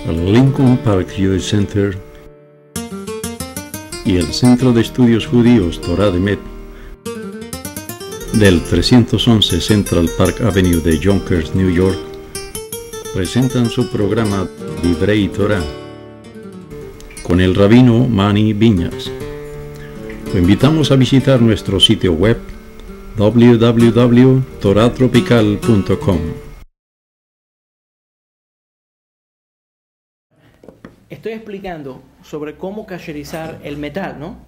El Lincoln Park Jewish Center y el Centro de Estudios Judíos Torah de Met del 311 Central Park Avenue de Yonkers, New York, presentan su programa Divrei Torah con el rabino Mani Viñas. Lo invitamos a visitar nuestro sitio web www.toratropical.com. Estoy explicando sobre cómo kasherizar el metal, ¿no?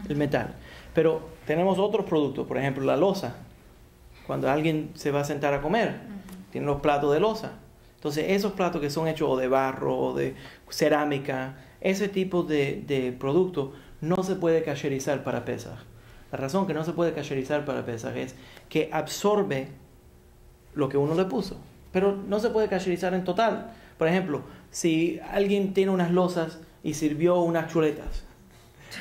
El metal. Pero tenemos otros productos, por ejemplo, la loza. Cuando alguien se va a sentar a comer, tiene los platos de loza. Entonces, esos platos que son hechos o de barro o de cerámica, ese tipo de producto no se puede kasherizar para Pesaj. La razón que no se puede kasherizar para Pesaj es que absorbe lo que uno le puso, pero no se puede kasherizar en total. Por ejemplo, si alguien tiene unas lozas y sirvió unas chuletas,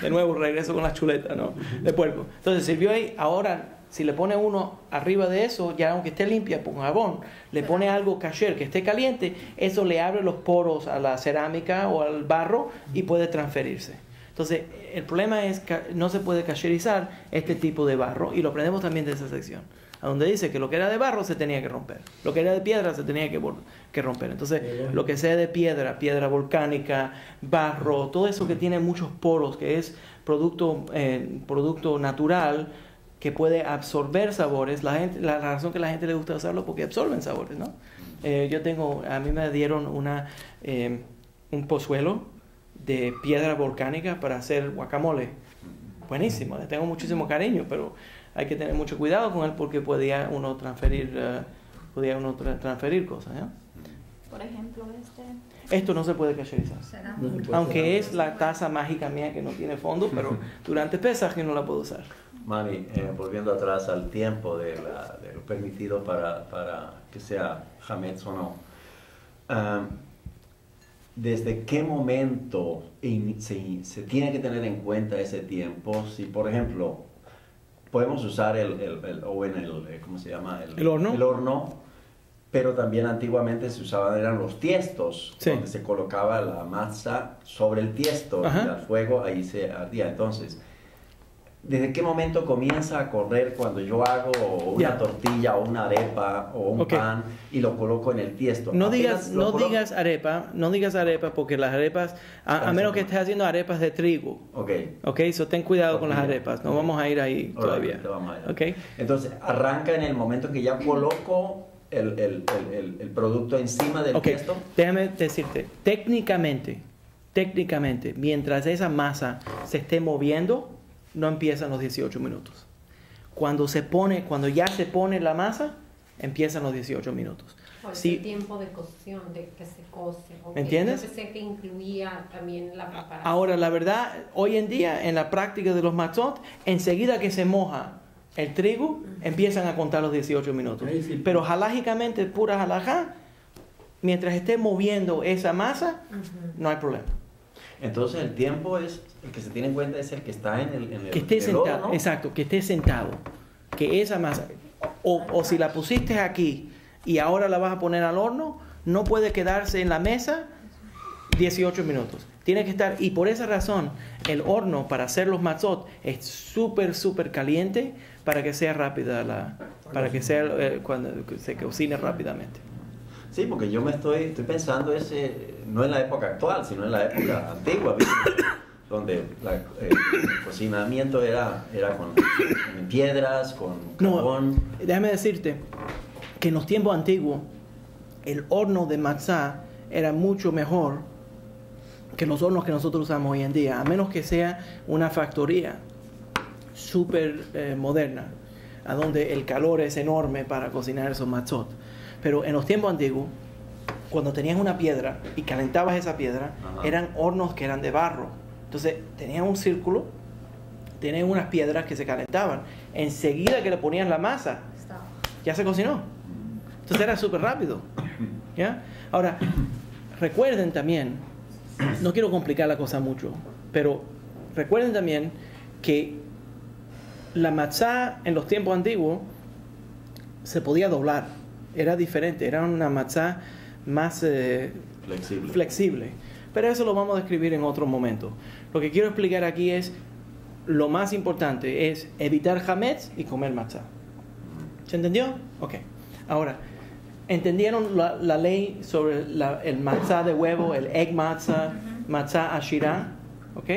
de nuevo regreso con las chuletas, ¿no? De puerco. Entonces sirvió ahí, ahora si le pone uno arriba de eso, ya aunque esté limpia con jabón, le pone algo kasher que esté caliente, eso le abre los poros a la cerámica o al barro y puede transferirse. Entonces el problema es que no se puede kasherizar este tipo de barro, y lo aprendemos también de esa sección, a donde dice que lo que era de barro se tenía que romper, lo que era de piedra se tenía que romper. Entonces, lo que sea de piedra, piedra volcánica, barro, todo eso que tiene muchos poros, que es producto natural, que puede absorber sabores. La razón que a la gente le gusta usarlo porque absorben sabores, ¿no? A mí me dieron un pozuelo de piedra volcánica para hacer guacamole. Buenísimo, le tengo muchísimo cariño, pero hay que tener mucho cuidado con él porque podía uno transferir cosas, ¿no? Por ejemplo, esto no se puede kasherizar. Aunque es la taza mágica mía que no tiene fondo, pero durante Pesaj no la puedo usar. Mani, volviendo atrás al tiempo de lo permitido para que sea hametz o no, ¿desde qué momento se tiene que tener en cuenta ese tiempo? Si, por ejemplo, podemos usar ¿cómo se llama? El horno. El horno, pero también antiguamente se usaban, eran los tiestos, sí, donde se colocaba la masa sobre el tiesto, ajá, y al fuego ahí se ardía. Entonces, ¿desde qué momento comienza a correr cuando yo hago una tortilla o una arepa o un pan y lo coloco en el tiesto? No digas arepa porque las arepas, a menos que estés haciendo arepas de trigo. So ten cuidado con las arepas, no vamos a ir ahí todavía. Entonces, arranca en el momento que ya coloco el producto encima del tiesto. Déjame decirte, técnicamente, mientras esa masa se esté moviendo, no empiezan los 18 minutos. Cuando ya se pone la masa, empiezan los 18 minutos. El tiempo de cocción, de que se cose. ¿Me entiendes? Yo pensé que incluía también la preparación. Ahora, la verdad, hoy en día, en la práctica de los matzot, enseguida que se moja el trigo, empiezan a contar los 18 minutos. Pero halágicamente, pura halajá, mientras esté moviendo esa masa, no hay problema. Entonces el tiempo el que se tiene en cuenta es el que está en el que esté sentado, horno, ¿no? Exacto, que esté sentado, que esa masa, o si la pusiste aquí y ahora la vas a poner al horno, no puede quedarse en la mesa 18 minutos. Tiene que estar, y por esa razón el horno para hacer los matzot es súper caliente para que sea rápida cuando se cocine rápidamente. Sí, porque yo estoy pensando no en la época actual, sino en la época antigua, donde el cocinamiento era con piedras, con carbón. No, déjame decirte que en los tiempos antiguos el horno de matzá era mucho mejor que los hornos que nosotros usamos hoy en día, a menos que sea una factoría súper moderna, a donde el calor es enorme para cocinar esos matzot. Pero en los tiempos antiguos, cuando tenías una piedra y calentabas esa piedra, eran hornos que eran de barro. Entonces, tenías un círculo, tenías unas piedras que se calentaban. Enseguida que le ponías la masa, ya se cocinó. Entonces era súper rápido. ¿Ya? Ahora, recuerden también, no quiero complicar la cosa mucho, pero recuerden también que la matzá en los tiempos antiguos se podía doblar. era diferente, era una matzá más flexible. Pero eso lo vamos a describir en otro momento. Lo que quiero explicar aquí es, lo más importante es evitar hametz y comer matzá. ¿Se entendió? Ok. Ahora, ¿entendieron la ley sobre el matzá de huevo, el egg matzah, matzá ashirá? ¿Ok?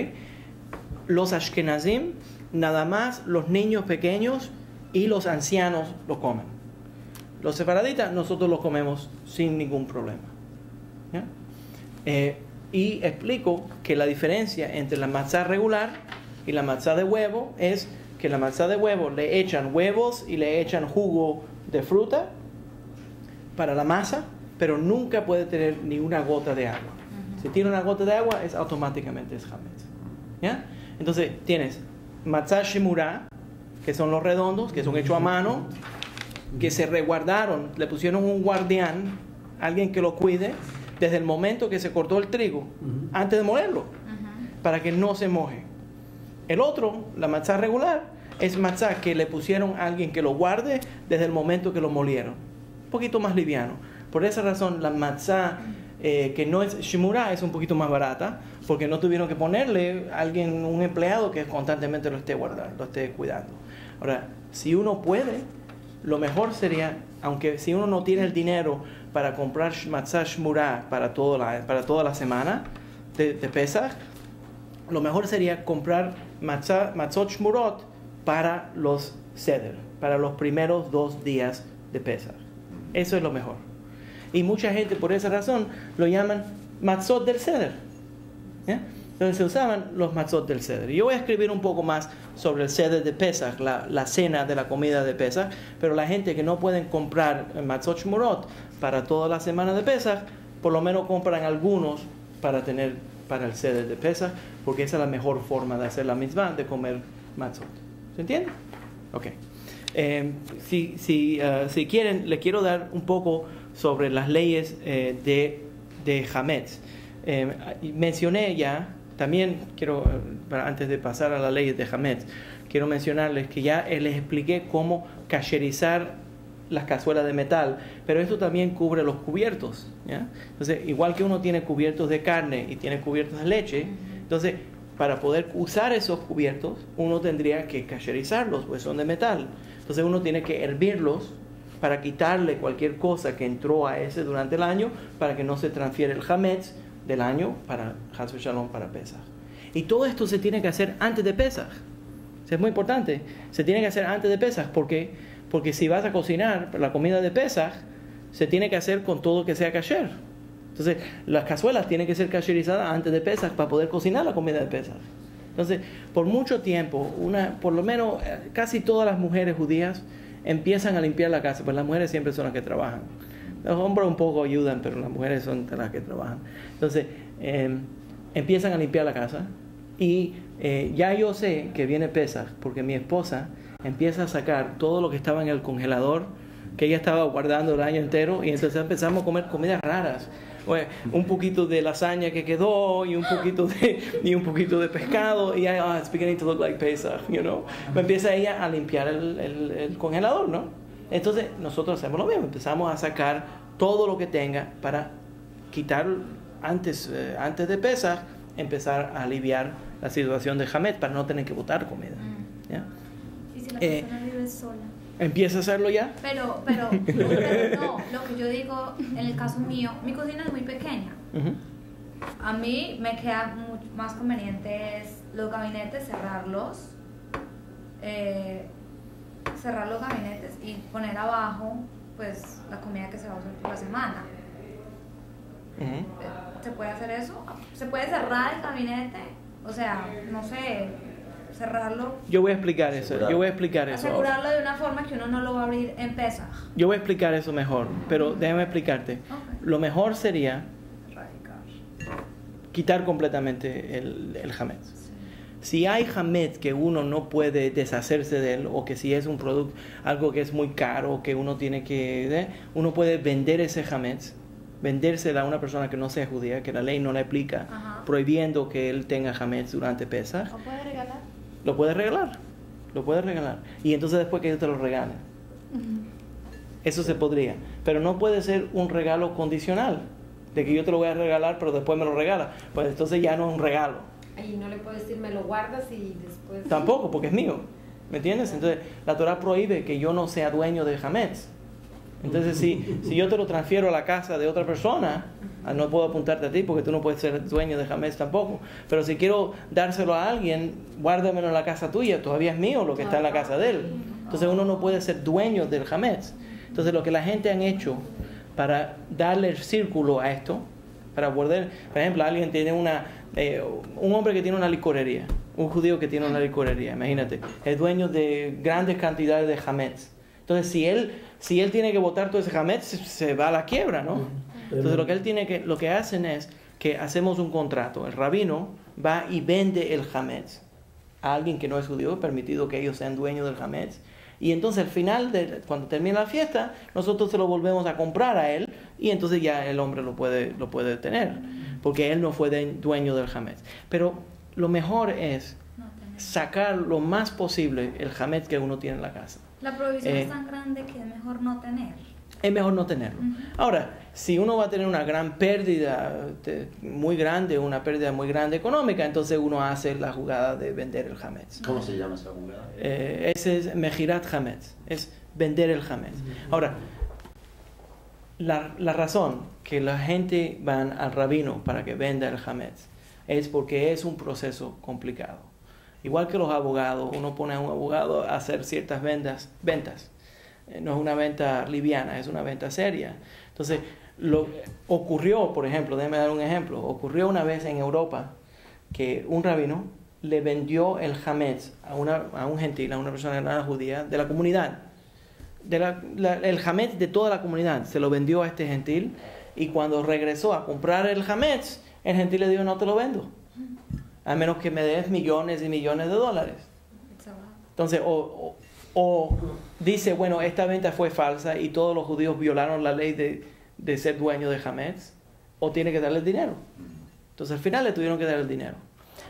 Los ashkenazim, nada más los niños pequeños y los ancianos lo comen. Los sefaraditas, nosotros lo comemos sin ningún problema. ¿Ya? Y explico que la diferencia entre la matzá regular y la matzá de huevo es que la matzá de huevo le echan huevos y le echan jugo de fruta para la masa, pero nunca puede tener ni una gota de agua. Si tiene una gota de agua, automáticamente es hametz. ¿Ya? Entonces tienes matzá shemurá, que son los redondos, que son hechos a mano, que se resguardaron, le pusieron un guardián, alguien que lo cuide, desde el momento que se cortó el trigo, antes de molerlo, para que no se moje. El otro, la matzá regular, es matzá que le pusieron a alguien que lo guarde desde el momento que lo molieron. Un poquito más liviano. Por esa razón, la matzá que no es shemurá es un poquito más barata, porque no tuvieron que ponerle a alguien, un empleado que constantemente lo esté guardando, lo esté cuidando. Ahora, si uno puede, lo mejor sería, aunque si uno no tiene el dinero para comprar matzá shemurá para toda la semana de Pesach, lo mejor sería comprar matzot shmurot para los seder, para los primeros 2 días de Pesach. Eso es lo mejor. Y mucha gente por esa razón lo llaman matzot del seder. ¿Ya? Entonces se usaban los matzot del seder. Yo voy a escribir un poco más sobre el seder de Pesach, la cena de la comida de Pesach, pero la gente que no pueden comprar matzot shmurot para toda la semana de Pesach, por lo menos compran algunos para el seder de Pesach, porque esa es la mejor forma de hacer la mitzvah, de comer matzot. ¿Se entiende? Ok. Si quieren, les quiero dar un poco sobre las leyes de hametz. Mencioné ya, también quiero, antes de pasar a las leyes de hametz, quiero mencionarles que ya les expliqué cómo kasherizar las cazuelas de metal, pero esto también cubre los cubiertos, ¿ya? Entonces, igual que uno tiene cubiertos de carne y tiene cubiertos de leche, entonces, para poder usar esos cubiertos, uno tendría que kasherizarlos, pues son de metal. Entonces, uno tiene que hervirlos para quitarle cualquier cosa que entró a ese durante el año, para que no se transfiera el hametz del año para Chas v'Shalom, para Pesach. Y todo esto se tiene que hacer antes de Pesach. Es muy importante. Se tiene que hacer antes de Pesach, porque si vas a cocinar la comida de Pesach, se tiene que hacer con todo que sea kasher. Entonces, las cazuelas tienen que ser kasherizadas antes de Pesach para poder cocinar la comida de Pesach. Entonces, por mucho tiempo, por lo menos casi todas las mujeres judías empiezan a limpiar la casa, pues las mujeres siempre son las que trabajan. Los hombres un poco ayudan, pero las mujeres son las que trabajan. Entonces, empiezan a limpiar la casa y ya yo sé que viene Pesach, porque mi esposa empieza a sacar todo lo que estaba en el congelador, que ella estaba guardando el año entero, y entonces empezamos a comer comidas raras. Un poquito de lasaña que quedó y un poquito de pescado, y it's beginning to look like Pesach, you know. Empieza ella a limpiar el congelador, ¿no? Entonces nosotros hacemos lo mismo, empezamos a sacar todo lo que tenga para quitar antes de Pesach, empezar a aliviar la situación de hametz para no tener que botar comida. ¿Ya? ¿Y si la persona vive sola? ¿Empieza a hacerlo ya? Pero no, lo que yo digo, en el caso mío, mi cocina es muy pequeña. A mí me queda más conveniente los gabinetes, cerrar los gabinetes y poner abajo pues la comida que se va a usar por la semana. ¿Se puede hacer eso? ¿Se puede cerrar el gabinete? O sea, no sé, cerrarlo. Yo voy a explicar eso. Asegurarlo de una forma que uno no lo va a abrir en Pesach. Yo voy a explicar eso mejor, pero déjame explicarte. Okay. Lo mejor sería quitar completamente el hametz. Sí. Si hay hametz que uno no puede deshacerse de él, o que si es un producto, algo que es muy caro, que uno tiene que, uno puede vender ese hametz, vendérsela a una persona que no sea judía, que la ley no la aplica, prohibiendo que él tenga hametz durante Pesach. ¿Lo puede regalar? Lo puede regalar. Y entonces después que ellos te lo regalen. Eso se podría. Pero no puede ser un regalo condicional, de que yo te lo voy a regalar, pero después me lo regala. Pues entonces ya no es un regalo. Y no le puedes decir, me lo guardas y después... Tampoco, porque es mío. ¿Me entiendes? Entonces, la Torah prohíbe que yo no sea dueño del hametz. Entonces, si yo te lo transfiero a la casa de otra persona, no puedo apuntarte a ti porque tú no puedes ser dueño de hametz tampoco. Pero si quiero dárselo a alguien, guárdamelo en la casa tuya, todavía es mío lo que está en la casa de él. Entonces, uno no puede ser dueño del hametz. Entonces, lo que la gente han hecho para darle el círculo a esto, para guardar, por ejemplo, alguien tiene un hombre que tiene una licorería, un judío que tiene una licorería, imagínate, es dueño de grandes cantidades de hametz. Entonces, si él tiene que botar todo ese hametz, se va a la quiebra, ¿no? Entonces, lo que hacen es que hacemos un contrato. El rabino va y vende el hametz a alguien que no es judío, es permitido que ellos sean dueños del hametz. Y entonces al final, cuando termina la fiesta, nosotros se lo volvemos a comprar a él y entonces ya el hombre lo puede tener, porque él no fue dueño del hametz. Pero lo mejor es sacar lo más posible el hametz que uno tiene en la casa. La prohibición es tan grande que es mejor no tener. Es mejor no tenerlo. Ahora, si uno va a tener una gran pérdida muy grande, una pérdida muy grande económica, entonces uno hace la jugada de vender el hametz. ¿Cómo se llama esa jugada? Ese es mejirat hametz, es vender el hametz. Ahora, la razón que la gente van al rabino para que venda el hametz es porque es un proceso complicado. Igual que los abogados, uno pone a un abogado a hacer ciertas ventas. No es una venta liviana, es una venta seria. Entonces, ocurrió, por ejemplo, déjeme dar un ejemplo, ocurrió una vez en Europa que un rabino le vendió el hametz a un gentil, a una persona que no era judía, de la comunidad. El hametz de toda la comunidad se lo vendió a este gentil, y cuando regresó a comprar el hametz, el gentil le dijo, no te lo vendo, a menos que me des millones y millones de dólares. Entonces, o dice, bueno, esta venta fue falsa y todos los judíos violaron la ley de ser dueño de hametz, o tiene que darle el dinero. Entonces al final le tuvieron que dar el dinero.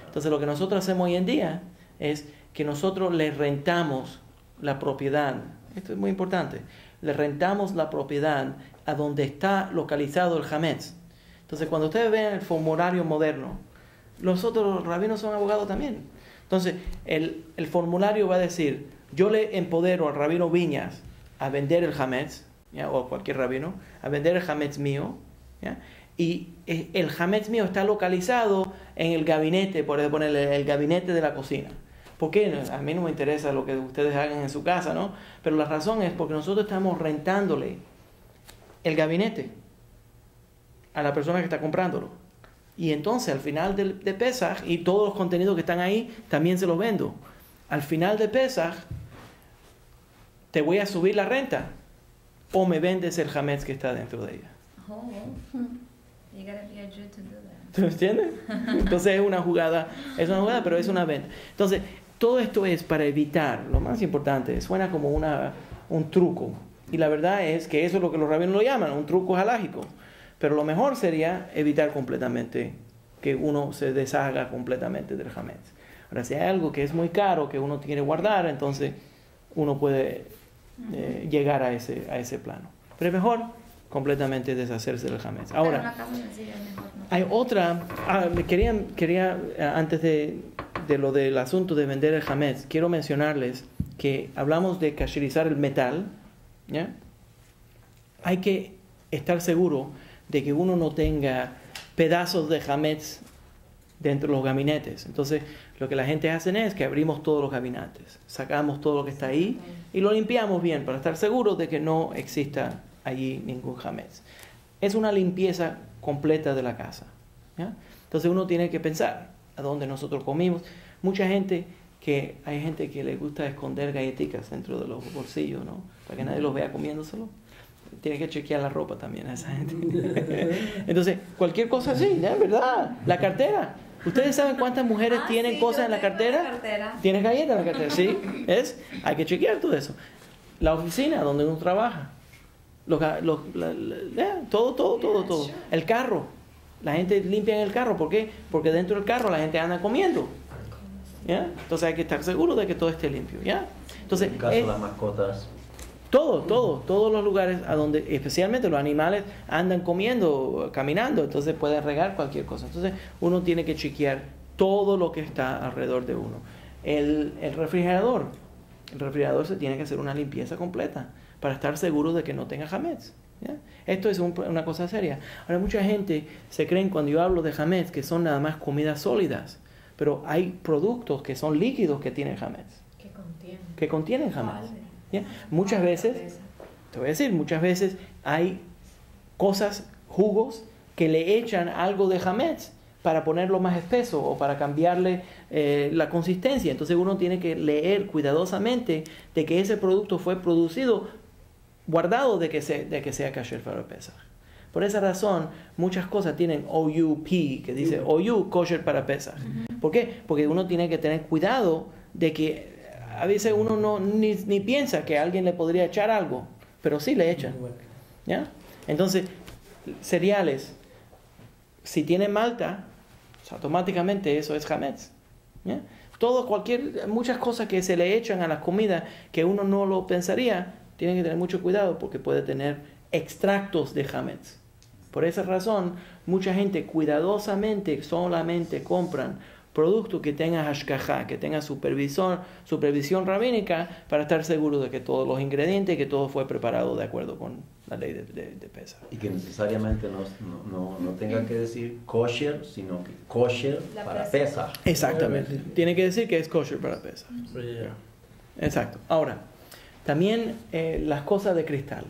Entonces lo que nosotros hacemos hoy en día es que nosotros le rentamos la propiedad. Esto es muy importante. Le rentamos la propiedad a donde está localizado el hametz. Entonces cuando ustedes ven el formulario moderno, los rabinos son abogados también. Entonces el formulario va a decir, yo le empodero al rabino Viñas a vender el hametz, ¿ya? O cualquier rabino, a vender el hametz mío, ¿ya? Y el hametz mío está localizado en el gabinete, por ponerle el gabinete de la cocina. ¿Por qué? A mí no me interesa lo que ustedes hagan en su casa, ¿no? Pero la razón es porque nosotros estamos rentándole el gabinete a la persona que está comprándolo. Y entonces al final de Pesaj, y todos los contenidos que están ahí, también se los vendo. Al final de Pesaj, te voy a subir la renta, o me vendes el hametz que está dentro de ella. You gotta be a Jew to do that. ¿Tú entiendes? Entonces es una jugada, pero es una venta. Entonces, todo esto es para evitar, lo más importante, suena como un truco. Y la verdad es que eso es lo que los rabinos lo llaman, un truco halágico. Pero lo mejor sería evitar completamente que uno se deshaga completamente del hametz. Ahora, si hay algo que es muy caro, que uno quiere guardar, entonces uno puede llegar a ese plano. Pero es mejor completamente deshacerse del hametz. Ahora, hay otra, quería antes de lo del asunto de vender el hametz, quiero mencionarles que hablamos de kasherizar el metal, ¿ya? Hay que estar seguro de que uno no tenga pedazos de hametz dentro de los gabinetes. Entonces, lo que la gente hace es que abrimos todos los gabinetes, sacamos todo lo que está ahí y lo limpiamos bien para estar seguros de que no exista allí ningún hametz. Es una limpieza completa de la casa, ¿ya? Entonces uno tiene que pensar a dónde nosotros comimos. Hay gente que le gusta esconder galletitas dentro de los bolsillos, ¿no? Para que nadie los vea comiéndoselo. Tiene que chequear la ropa también a esa gente. Entonces, cualquier cosa así, ¿ya? ¿Verdad? La cartera. ¿Ustedes saben cuántas mujeres tienen cosas en la cartera? ¿Tienes galletas en la cartera? Sí, hay que chequear todo eso. La oficina donde uno trabaja. Todo. El carro. La gente limpia en el carro. ¿Por qué? Porque dentro del carro la gente anda comiendo, ¿ya? Entonces hay que estar seguro de que todo esté limpio, ¿ya? Entonces, en el caso de las mascotas. Todos los lugares a donde, especialmente los animales, andan comiendo, caminando, entonces pueden regar cualquier cosa. Entonces uno tiene que chequear todo lo que está alrededor de uno. El refrigerador se tiene que hacer una limpieza completa para estar seguro de que no tenga hametz, ¿ya? Esto es una cosa seria. Ahora, mucha gente se creen cuando yo hablo de hametz que son nada más comidas sólidas, pero hay productos que son líquidos que tienen hametz. Que contienen hametz. ¿Ya? Muchas veces, te voy a decir, muchas veces hay cosas, jugos, que le echan algo de hametz para ponerlo más espeso o para cambiarle la consistencia. Entonces uno tiene que leer cuidadosamente de que ese producto fue producido, guardado de que sea kasher para Pesach. Por esa razón, muchas cosas tienen OUP, que dice OU, kosher para Pesach. ¿Por qué? Porque uno tiene que tener cuidado de que a veces uno ni piensa que alguien le podría echar algo, pero sí le echan, ¿ya? Entonces, cereales, si tiene malta, automáticamente eso es hametz, ¿ya? Muchas cosas que se le echan a la comida que uno no lo pensaría, tienen que tener mucho cuidado porque puede tener extractos de hametz. Por esa razón, mucha gente cuidadosamente solamente compran producto que tenga hashgacha, que tenga supervisión rabínica, para estar seguro de que todos los ingredientes, que todo fue preparado de acuerdo con la ley de Pesach. Y que necesariamente no tenga que decir kosher, sino que kosher para Pesach. Exactamente. Tiene que decir que es kosher para Pesach. Exacto. Ahora, también las cosas de cristal.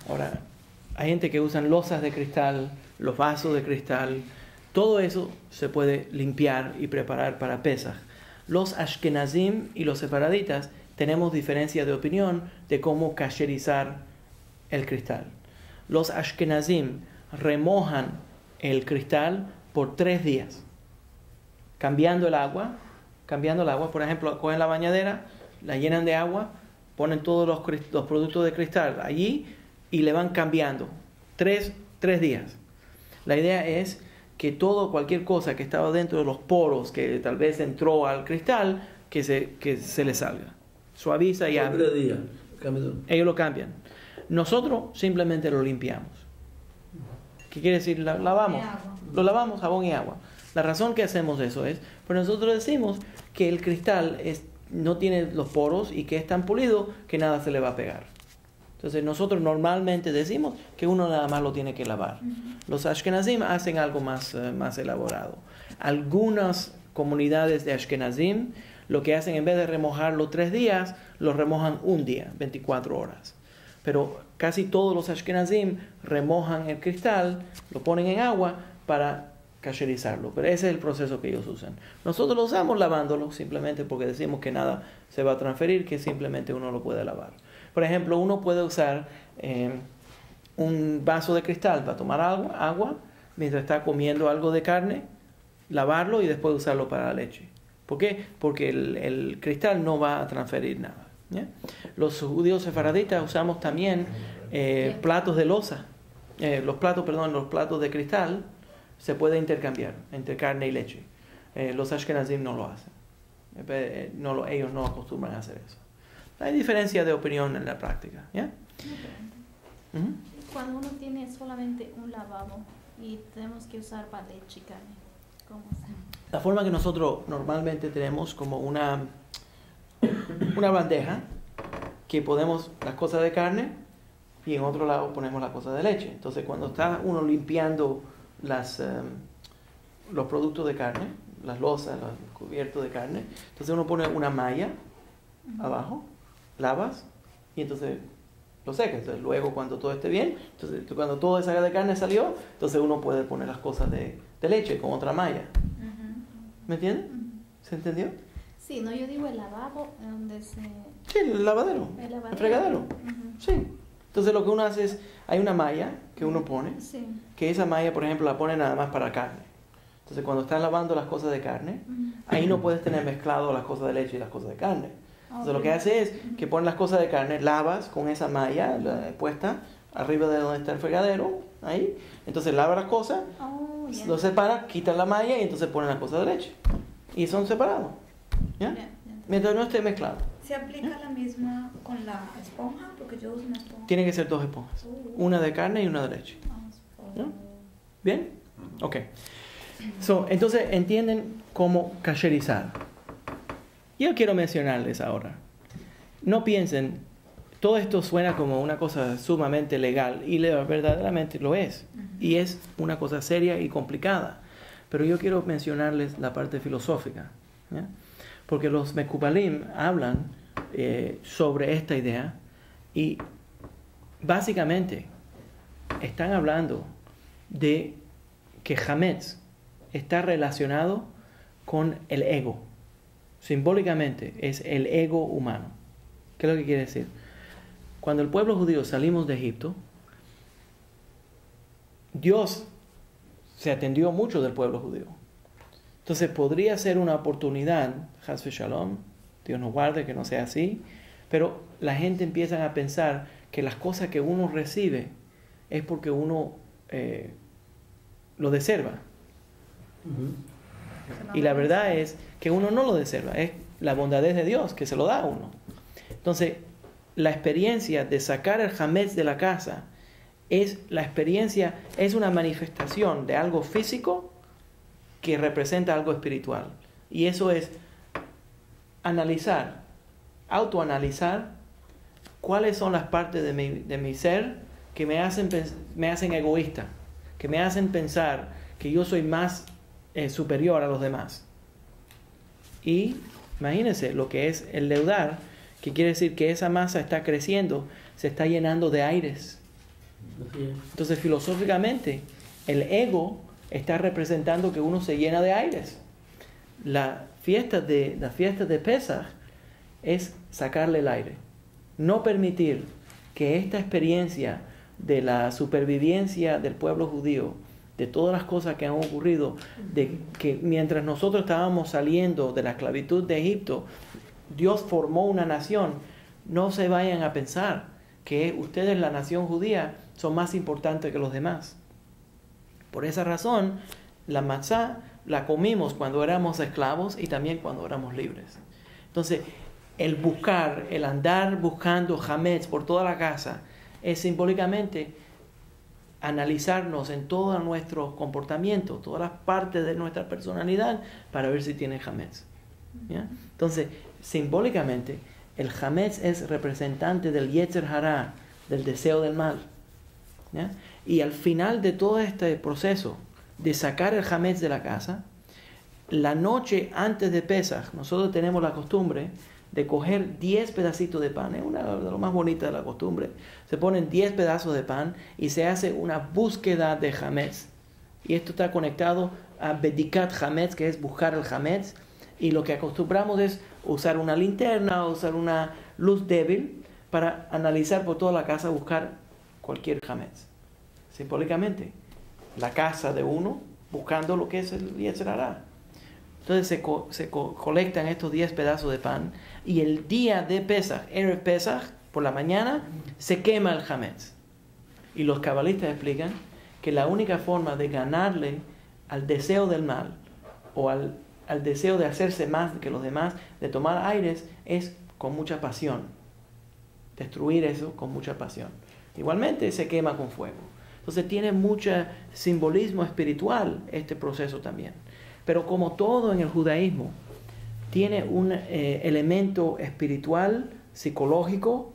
Ahora, hay gente que usan losas de cristal, los vasos de cristal. Todo eso se puede limpiar y preparar para Pesach. Los ashkenazim y los sefaraditas tenemos diferencia de opinión de cómo kasherizar el cristal. Los ashkenazim remojan el cristal por 3 días, cambiando el agua. Por ejemplo, cogen la bañadera, la llenan de agua, ponen todos los productos de cristal allí y le van cambiando 3 días. La idea es que cualquier cosa que estaba dentro de los poros, que tal vez entró al cristal, que se le salga. Suaviza y abre. 3 días. Ellos lo cambian. Nosotros simplemente lo limpiamos. ¿Qué quiere decir? Lo lavamos, jabón y agua. La razón que hacemos eso es, pues nosotros decimos que el cristal no tiene los poros y que es tan pulido que nada se le va a pegar. Entonces nosotros normalmente decimos que uno nada más lo tiene que lavar. Los ashkenazim hacen algo más elaborado. Algunas comunidades de ashkenazim lo que hacen, en vez de remojarlo 3 días, lo remojan 1 día, 24 horas. Pero casi todos los ashkenazim remojan el cristal, lo ponen en agua para kasherizarlo. Pero ese es el proceso que ellos usan. Nosotros lo usamos lavándolo simplemente porque decimos que nada se va a transferir, que simplemente uno lo puede lavar. Por ejemplo, uno puede usar un vaso de cristal para tomar agua mientras está comiendo algo de carne, lavarlo y después usarlo para la leche. ¿Por qué? Porque el cristal no va a transferir nada, ¿ya? Los judíos sefaraditas usamos también platos de loza. Los platos de cristal se pueden intercambiar entre carne y leche. Los ashkenazim no lo hacen. Ellos no acostumbran a hacer eso. Hay diferencia de opinión en la práctica, ¿ya? Okay. Cuando uno tiene solamente un lavabo y tenemos que usar para leche y carne, ¿cómo hacemos? La forma que nosotros normalmente tenemos como una bandeja que ponemos las cosas de carne y en otro lado ponemos las cosas de leche. Entonces cuando está uno limpiando los productos de carne, las losas, los cubiertos de carne, entonces uno pone una malla abajo, lavas y entonces lo secas. Entonces, luego cuando todo esté bien, entonces cuando todo esa de carne salió, entonces uno puede poner las cosas de leche con otra malla. ¿Me entiendes? ¿Se entendió? Sí, no, yo digo el lavabo donde se... Sí, el lavadero. El fregadero. Sí. Entonces lo que uno hace es, hay una malla que uno pone, que esa malla, por ejemplo, la pone nada más para carne. Entonces cuando estás lavando las cosas de carne, ahí no puedes tener mezclado las cosas de leche y las cosas de carne. Entonces lo que hace es que pones las cosas de carne, lavas con esa malla puesta arriba de donde está el fregadero, ahí. Entonces lava las cosas, lo separas, quitas la malla y entonces pones las cosas de leche. Y son separados, ¿ya? Mientras no esté mezclado. ¿Se aplica la misma con la esponja? Porque yo uso una esponja. Tiene que ser 2 esponjas. Una de carne y una de leche. ¿No? ¿Bien? Ok. Entonces, entienden cómo kasherizar. Yo quiero mencionarles ahora. No piensen, todo esto suena como una cosa sumamente legal y verdaderamente lo es. Y es una cosa seria y complicada. Pero yo quiero mencionarles la parte filosófica. ¿Ya? Porque los Mekubalim hablan sobre esta idea y básicamente están hablando de que Hametz está relacionado con el ego. Simbólicamente es el ego humano. ¿Qué es lo que quiere decir? Cuando el pueblo judío salimos de Egipto, Dios se atendió mucho del pueblo judío. Entonces podría ser una oportunidad, Chas v'Shalom, Dios nos guarde que no sea así, pero la gente empieza a pensar que las cosas que uno recibe es porque uno lo deserva. Y la verdad es que uno no lo deserva, es la bondad de Dios que se lo da a uno. Entonces, la experiencia de sacar el hametz de la casa es una manifestación de algo físico que representa algo espiritual. Y eso es autoanalizar cuáles son las partes de mi ser que me hacen egoísta, que me hacen pensar que yo soy más superior a los demás. Y imagínense lo que es el leudar, que quiere decir que esa masa está creciendo, se está llenando de aires. Entonces, filosóficamente, el ego está representando que uno se llena de aires. La fiesta de Pesach es sacarle el aire. No permitir que esta experiencia de la supervivencia del pueblo judío, de todas las cosas que han ocurrido, de que mientras nosotros estábamos saliendo de la esclavitud de Egipto, Dios formó una nación. No se vayan a pensar que ustedes, la nación judía, son más importantes que los demás. Por esa razón, la matzá la comimos cuando éramos esclavos y también cuando éramos libres. Entonces, el andar buscando hametz por toda la casa, es simbólicamente analizarnos en todo nuestro comportamiento, todas las partes de nuestra personalidad, para ver si tiene hametz. ¿Ya? Entonces, simbólicamente, el hametz es representante del yetzer hara, del deseo del mal. ¿Ya? Y al final de todo este proceso de sacar el hametz de la casa, la noche antes de Pesach, nosotros tenemos la costumbre de coger 10 pedacitos de pan. Es una de lo más bonita de la costumbre. Se ponen 10 pedazos de pan y se hace una búsqueda de hametz. Y esto está conectado a Bedikat Hametz, que es buscar el hametz. Y lo que acostumbramos es usar una linterna o usar una luz débil para analizar por toda la casa, buscar cualquier hametz. Simbólicamente, la casa de uno buscando lo que es el yetzer hara. Entonces se colectan estos 10 pedazos de pan y el día de Pesach, Erev Pesach, por la mañana, se quema el hametz. Y los cabalistas explican que la única forma de ganarle al deseo del mal o al deseo de hacerse más que los demás, de tomar aires, es con mucha pasión. Destruir eso con mucha pasión. Igualmente se quema con fuego. Entonces tiene mucho simbolismo espiritual este proceso también. Pero como todo en el judaísmo, tiene un elemento espiritual, psicológico,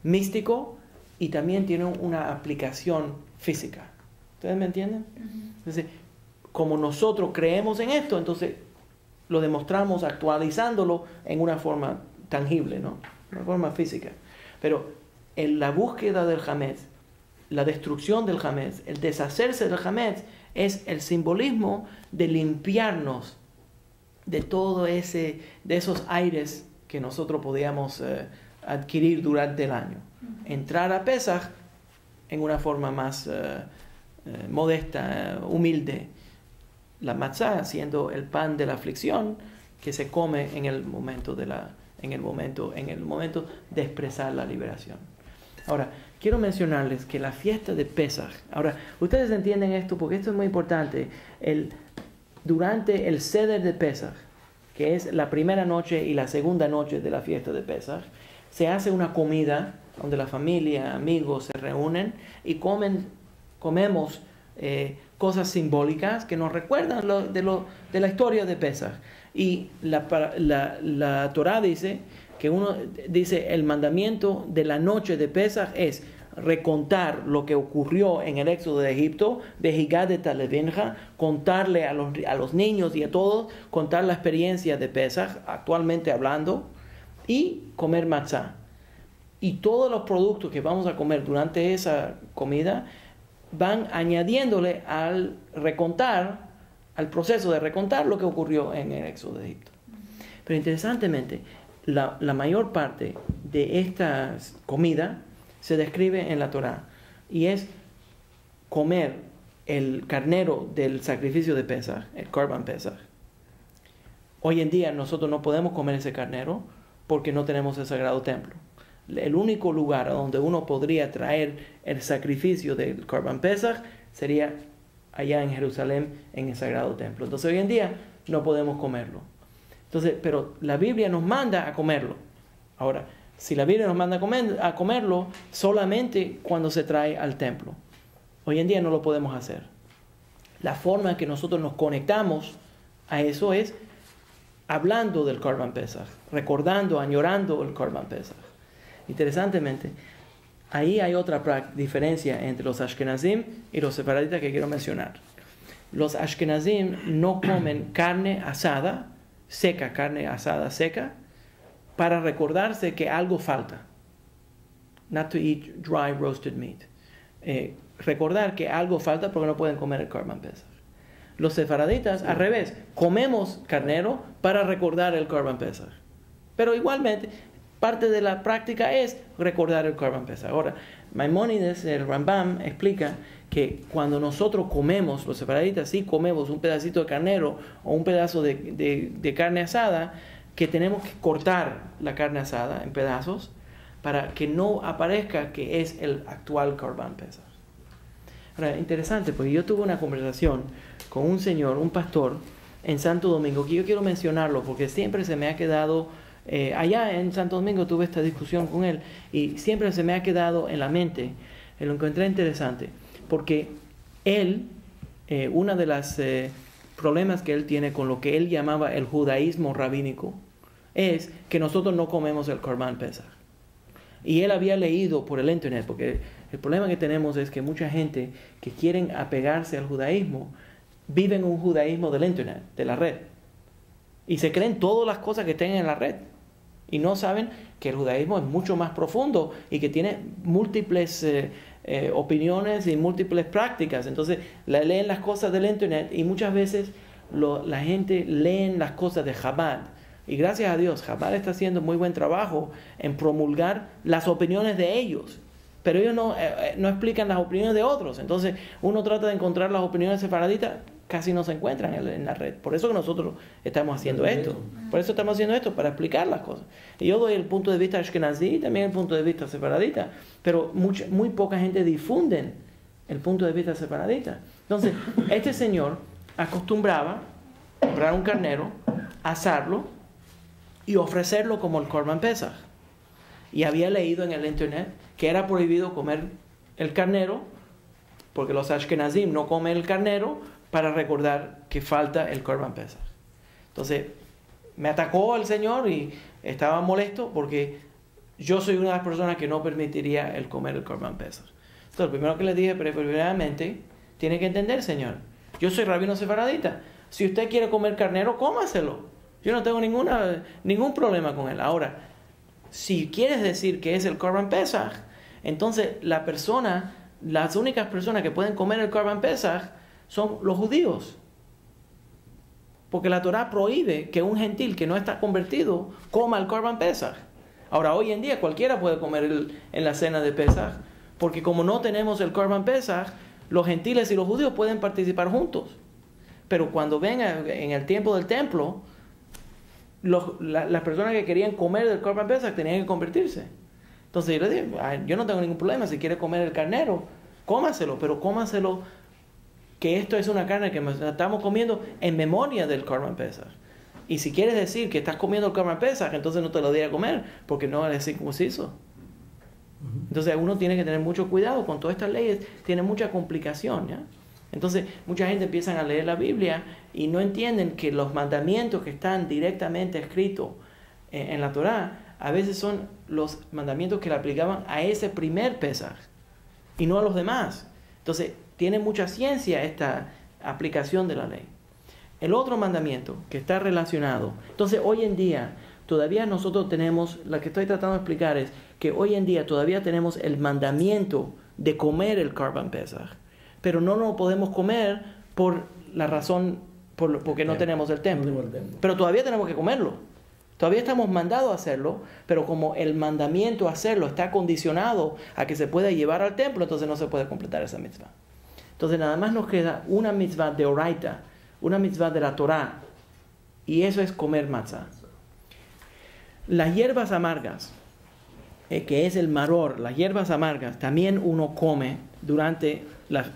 místico, y también tiene una aplicación física. ¿Ustedes me entienden? Entonces, como nosotros creemos en esto, entonces lo demostramos actualizándolo en una forma tangible, ¿no? Una forma física. Pero en la búsqueda del hametz, la destrucción del hametz, el deshacerse del hametz, es el simbolismo de limpiarnos de todo de esos aires que nosotros podíamos adquirir durante el año. Entrar a Pesach en una forma más modesta, humilde. La matzá siendo el pan de la aflicción que se come en el momento de expresar la liberación. Ahora, quiero mencionarles que la fiesta de Pesach, ahora, ustedes entienden esto porque esto es muy importante. Durante el Seder de Pesach, que es la primera noche y la segunda noche de la fiesta de Pesaj, se hace una comida donde la familia, amigos se reúnen y comemos cosas simbólicas que nos recuerdan de la historia de Pesaj. Y la Torá dice que el mandamiento de la noche de Pesaj es recontar lo que ocurrió en el éxodo de Egipto, Behigadet Alevinja, contarle a los niños y a todos, contar la experiencia de Pesaj, actualmente hablando, y comer matzá. Y todos los productos que vamos a comer durante esa comida van añadiéndole al proceso de recontar lo que ocurrió en el éxodo de Egipto. Pero interesantemente, la mayor parte de esta comida se describe en la Torá, y es comer el carnero del sacrificio de Pesaj, el Korban Pesaj. Hoy en día nosotros no podemos comer ese carnero porque no tenemos el sagrado templo. El único lugar a donde uno podría traer el sacrificio del Korban Pesaj sería allá en Jerusalén, en el sagrado templo. Entonces hoy en día no podemos comerlo. Pero la Biblia nos manda a comerlo. Ahora, si la Biblia nos manda a comerlo solamente cuando se trae al templo. Hoy en día no lo podemos hacer. La forma en que nosotros nos conectamos a eso es hablando del Korban Pesaj, recordando, añorando el Korban Pesaj. Interesantemente, ahí hay otra diferencia entre los Ashkenazim y los sefaraditas que quiero mencionar. Los Ashkenazim no comen carne asada seca, para recordarse que algo falta. Not to eat dry roasted meat. Recordar que algo falta porque no pueden comer el Korban Pesaj. Los sefaraditas, al revés, comemos carnero para recordar el Korban Pesaj. Pero igualmente, parte de la práctica es recordar el Korban Pesaj. Ahora, Maimónides, el Rambam, explica que cuando nosotros comemos, los sefaraditas sí comemos un pedacito de carnero o un pedazo de carne asada, que tenemos que cortar la carne asada en pedazos para que no aparezca que es el actual Korban Pesaj. Ahora, interesante, porque yo tuve una conversación con un señor, un pastor, en Santo Domingo, que yo quiero mencionarlo porque siempre se me ha quedado, allá en Santo Domingo tuve esta discusión con él y siempre se me ha quedado en la mente. Lo encontré interesante porque él, una de las problemas que él tiene con lo que él llamaba el judaísmo rabínico es que nosotros no comemos el Korban Pesaj. Y él había leído por el internet, porque el problema que tenemos es que mucha gente que quieren apegarse al judaísmo viven un judaísmo del internet, de la red, y se creen todas las cosas que tienen en la red y no saben que el judaísmo es mucho más profundo y que tiene múltiples opiniones y múltiples prácticas. Entonces leen las cosas del internet y muchas veces la gente lee las cosas de Chabad. Y gracias a Dios, Chabad está haciendo muy buen trabajo en promulgar las opiniones de ellos. Pero ellos no explican las opiniones de otros. Entonces uno trata de encontrar las opiniones sefaraditas, casi no se encuentran en la red. Por eso que nosotros estamos haciendo esto. Por eso estamos haciendo esto, para explicar las cosas. Y yo doy el punto de vista ashkenazí y también el punto de vista sefaradita. Pero muy poca gente difunde el punto de vista sefaradita. Entonces, este señor acostumbraba a comprar un carnero, asarlo y ofrecerlo como el Korban Pesaj. Y había leído en el internet que era prohibido comer el carnero, porque los ashkenazim no comen el carnero, para recordar que falta el Korban Pesaj. Entonces, me atacó el Señor y estaba molesto porque yo soy una de las personas que no permitiría el comer el Korban Pesaj. Entonces, lo primero que le dije, primeramente, tiene que entender, Señor, yo soy rabino sefaradita. Si usted quiere comer carnero, cómaselo. Yo no tengo ningún problema con él. Ahora, si quieres decir que es el Korban Pesaj, entonces las únicas personas que pueden comer el Korban Pesaj son los judíos. Porque la Torá prohíbe que un gentil que no está convertido coma el Korban Pesaj. Ahora, hoy en día cualquiera puede comer en la cena de Pesaj, porque como no tenemos el Korban Pesaj, los gentiles y los judíos pueden participar juntos. Pero cuando venga en el tiempo del templo, las personas que querían comer del Korban Pesaj tenían que convertirse. Entonces yo le dije, yo no tengo ningún problema, si quiere comer el carnero, cómaselo, pero cómaselo que esto es una carne que estamos comiendo en memoria del Korban Pesaj. Y si quieres decir que estás comiendo el Korban Pesach, entonces no te lo di a comer, porque no eres circunciso. Entonces uno tiene que tener mucho cuidado con todas estas leyes, tiene mucha complicación, ¿ya? Entonces mucha gente empieza a leer la Biblia y no entienden que los mandamientos que están directamente escritos en la Torá, a veces son los mandamientos que le aplicaban a ese primer Pesaj y no a los demás. Entonces tiene mucha ciencia esta aplicación de la ley. El otro mandamiento que está relacionado, entonces hoy en día todavía nosotros tenemos, lo que estoy tratando de explicar es que hoy en día todavía tenemos el mandamiento de comer el Korban Pesach, pero no lo podemos comer por la razón, porque no tenemos el templo. Pero todavía tenemos que comerlo. Todavía estamos mandados a hacerlo, pero como el mandamiento a hacerlo está condicionado a que se pueda llevar al templo, entonces no se puede completar esa mitzvah. Entonces nada más nos queda una mitzvah de Oraita, una mitzvah de la Torá, y eso es comer matzah. Las hierbas amargas, que es el maror, las hierbas amargas, también uno come durante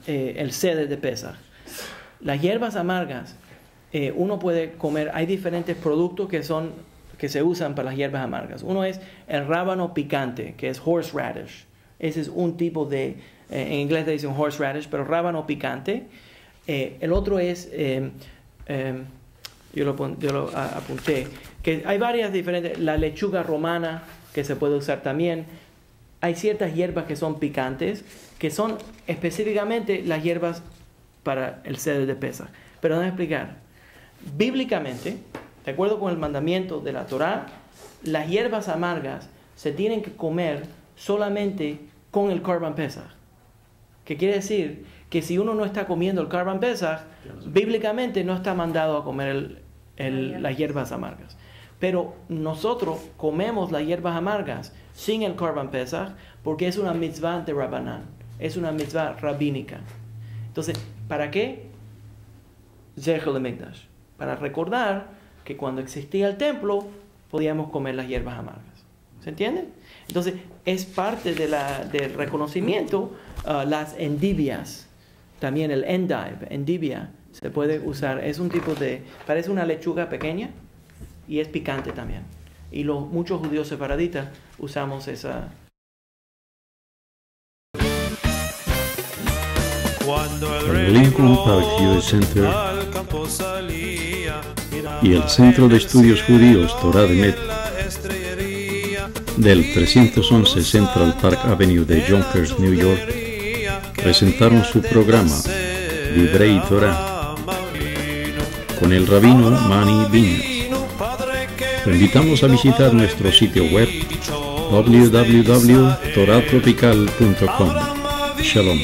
el seder de Pesach. Las hierbas amargas, uno puede comer, hay diferentes productos que se usan para las hierbas amargas. Uno es el rábano picante, que es horseradish. Ese es un tipo de, en inglés le dicen horseradish, pero rábano picante. El otro es, yo lo apunté, que hay varias diferentes, la lechuga romana, que se puede usar también. Hay ciertas hierbas que son picantes, que son específicamente las hierbas para el seder de Pesach. Pero déjame explicar. Bíblicamente, de acuerdo con el mandamiento de la Torá, las hierbas amargas se tienen que comer solamente con el Korban Pesach. ¿Qué quiere decir? Que si uno no está comiendo el Korban Pesach, bíblicamente no está mandado a comer las hierbas amargas. Pero nosotros comemos las hierbas amargas sin el Korban Pesach porque es una mitzvah de Rabbanán, es una mitzvah rabínica. Entonces, ¿para qué? Zecher leMikdash, para recordar que cuando existía el templo podíamos comer las hierbas amargas. ¿Se entiende? Entonces, es parte del reconocimiento. Las endivias, también el endivia, se puede usar, es un tipo de, parece una lechuga pequeña y es picante también. Y muchos judíos sefaraditas usamos esa. Cuando el Lincoln Park Jewish Center y el Centro de Estudios Judíos Torah de Met del 311 Central Park Avenue de Yonkers, New York, presentaron su programa Divrei Torah con el rabino Mani Viñas. Te invitamos a visitar nuestro sitio web www.toratropical.com. Shalom.